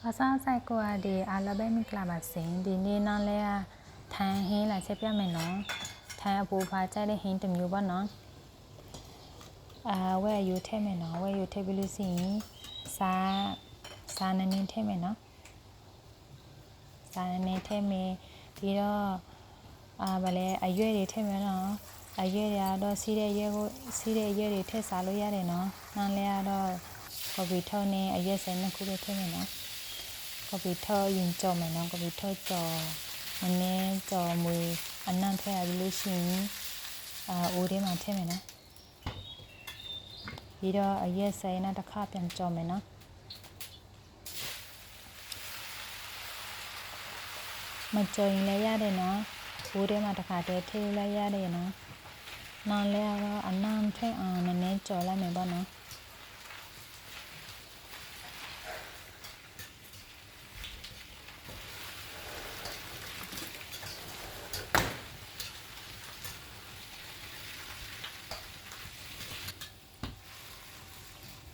စားဆိုင်ကိုအဒီအလဘဲမိကလာပါစင်ဒီနေ့နော်လဲထိုင်ဟင်းလာချက်ပြမယ်နော်ထိုင်အပူဖာကြိုက်တဲ့ဟင်းတစ်မျိုးပေါ့နော်ဝဲယူထဲမယ်နော်ဝဲယူထဲပြီးလို့ရှိရင်စားနည်းနည်းထဲမယ်နော်စားနည်းနည်းထဲမယ်ပြီးတော့ဗလဲအရွက်တွေထဲမယ်နော်အရွက်တွေကတော့စီးတဲ့ရွက်တွေထည့်စားလို့ရတယ်နော်နော်လဲကတော့ကော်ဖီထုံးနဲ့အရွက်စဲနှစ်ခုပဲထဲမယ်နော်ကော်ဖီထုံးရင်ကြော်မယ်နော်ကော်ဖီထုံးကြော်နည်းကြော်မွေအနံ့ထည့်ရပြီးလို့ရှိရင်အိုးထဲမှာထည့်မယ်နော်ပြီးတော့အရက်စဲနောက်တစ်ခါပြန်ကြော်မယ်နော်မကြော်ရင်လည်းရတယ်နော်အိုးထဲမှာတစ်ခါတည်းထည့်လိုက်ရတယ်နော်နောက်လဲတော့အနံ့ထည့်အောင်နည်းနည်းကြော်လိုက်မယ်ပေါ့နော်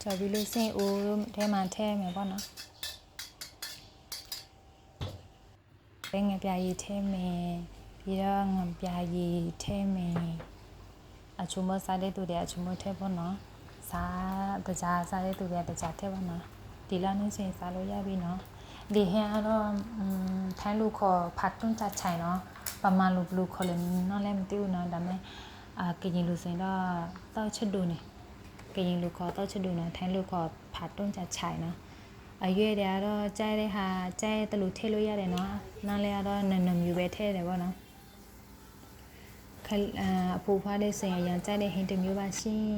ကြော်ပြီးလို့စင်အိုးထဲမှာထည့်မယ်ပေါ့နော်ငပြာရည်ထဲမယ်ပြီးတော့ငပြာရည်ထဲမယ်အချုံမစားတဲ့သူတွေအချုံမထဲပေါ့နော်စားတကြားစားတဲ့သူတွေတကြားထဲပေါ့နော်ဒီလောက်နဲ့ဆိုရင်စားလို့ရပြီနော်ဒီဟင်းကတော့ထိုင်းလူခေါ်ဖတ်တွန်းချချိုင်နော်ပမာလူဘလူခေါ်လည်းနော်လည်းမသိဘူးနော်ဒါပေမဲ့ကရင်လူဆိုရင်တော့တောက်ချစ်တူနေကရင်လူခေါ်တောက်ချစ်တူနော်ထိုင်းလူခေါ်ဖတ်တွန်းချချိုင်နော်အရွယ်တွေကတော့ကြိုက်တဲ့ဟာကြိုက်တဲ့လူထည့်လို့ရတယ်နော်နားလဲကတော့နမျိုးပဲထည့်တယ်ပေါ့နော်အဖိုးဖွားလေးဆိုရင်ရန်ကြိုက်တဲ့ဟင်းတစ်မျိုးပါရှင်